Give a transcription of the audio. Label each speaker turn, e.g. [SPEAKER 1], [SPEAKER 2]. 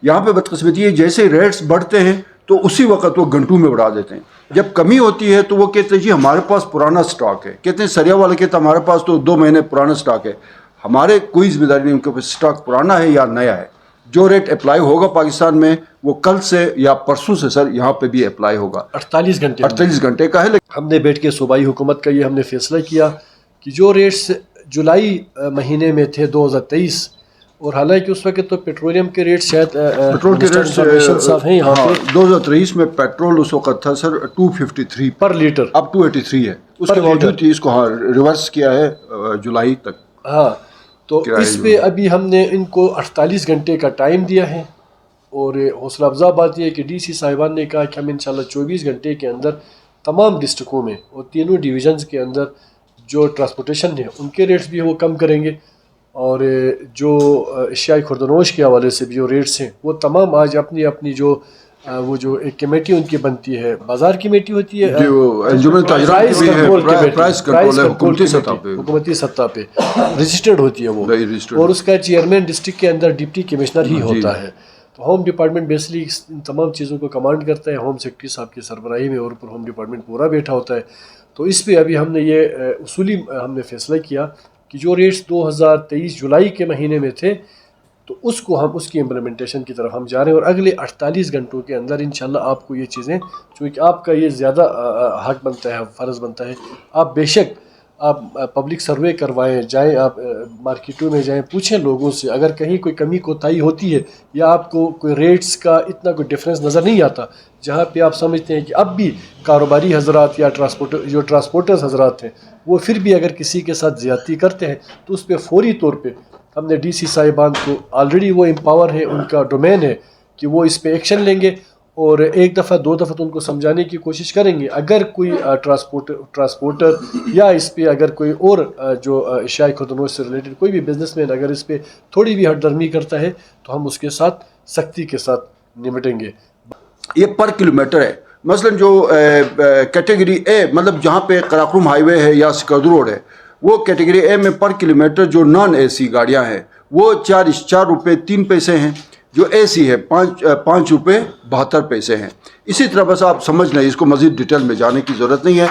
[SPEAKER 1] यहाँ पे बदकिस्मती है, जैसे रेट्स बढ़ते हैं तो उसी वक्त वो घंटों में बढ़ा देते हैं। जब कमी होती है तो वो कहते हैं जी हमारे पास पुराना स्टॉक है, कहते हैं सरिया वाले कहते हैं हमारे पास तो 2 महीने पुराना स्टॉक है। हमारे कोई जिम्मेदारी नहीं उनके पास स्टॉक पुराना है या नया है। जो रेट अप्लाई होगा पाकिस्तान में वो कल से या परसों से सर यहाँ पे भी अप्लाई होगा। 48 घंटे का है।
[SPEAKER 2] हमने बैठ के सूबाई हुकूमत का ये हमने फैसला किया कि जो रेट्स जुलाई महीने में थे 2023, और हालांकि उस वक्त तो पेट्रोलियम के रेट शायद
[SPEAKER 1] पेट्रोल के रेट
[SPEAKER 2] साहब हैं यहाँ पे
[SPEAKER 1] 2023 में पेट्रोल उस वक्त था सर 253
[SPEAKER 2] पर लीटर,
[SPEAKER 1] अब 283 है। उसके बावजूद इसको हाँ रिवर्स किया है जुलाई तक।
[SPEAKER 2] हाँ, तो इस पे अभी हमने इनको 48 घंटे का टाइम दिया है। और हौसला अफजा बात यह है कि DC साहिबान ने कहा कि हम इंशाल्लाह 24 घंटे के अंदर तमाम डिस्ट्रिक्टों में और तीनों डिवीज़न्स के अंदर जो ट्रांसपोर्टेशन है उनके रेट्स भी वो कम करेंगे, और जो एशियाई खुर्दनोश के हवाले से भी जो रेट्स हैं वो तमाम आज अपनी अपनी जो वो जो एक कमेटी उनकी बनती है, बाजार कमेटी होती है, हुकूमती सतह पे रजिस्टर्ड होती है वो, और उसका चेयरमैन डिस्ट्रिक्ट के अंदर डिप्टी कमिश्नर ही होता है। तो होम डिपार्टमेंट बेसिकली इन तमाम चीज़ों को कमांड करता है, होम सेक्रेटरी साहब की सरबराही में, और ऊपर होम डिपार्टमेंट पूरा बैठा होता है। तो इस पे अभी हमने ये उसूली हमने फैसला किया कि जो रेट्स 2023 जुलाई के महीने में थे तो उसको हम उसकी इम्प्लीमेंटेशन की तरफ हम जा रहे हैं, और अगले 48 घंटों के अंदर इंशाल्लाह आपको ये चीज़ें, चूँकि आपका ये ज़्यादा हक बनता है, फ़र्ज़ बनता है, आप बेशक आप पब्लिक सर्वे करवाएं, जाएं आप मार्केटों में जाएं, पूछें लोगों से अगर कहीं कोई कमी कोताही होती है या आपको कोई रेट्स का इतना कोई डिफरेंस नज़र नहीं आता, जहाँ पे आप समझते हैं कि अब भी कारोबारी हजरात या ट्रांसपोर्टर्स हजरात हैं वो फिर भी अगर किसी के साथ ज़्यादती करते हैं तो उस पर फौरी तौर पर हमने DC साहिबान को ऑलरेडी वो एम्पावर है, उनका डोमेन है कि वो इस पे एक्शन लेंगे, और एक दफ़ा 2 दफ़ा तो उनको समझाने की कोशिश करेंगे। अगर कोई ट्रांसपोर्टर या इस पे अगर कोई और जो एशियाई खुर्दनोश से रिलेटेड कोई भी बिजनेसमैन अगर इस पे थोड़ी भी हटदर्मी करता है तो हम उसके साथ सख्ती के साथ निपटेंगे।
[SPEAKER 1] ये पर किलोमीटर है। मसलन जो कैटेगरी ए मतलब जहाँ पे कराकुम हाईवे है या सिकंदर रोड है, वो कैटेगरी ए में पर किलोमीटर जो नॉन AC गाड़ियाँ हैं वो 4 रुपये 3 पैसे हैं, जो AC है 5 रुपये 72 पैसे हैं। इसी तरह बस आप समझ लें, इसको मज़ीद डिटेल में जाने की ज़रूरत नहीं है।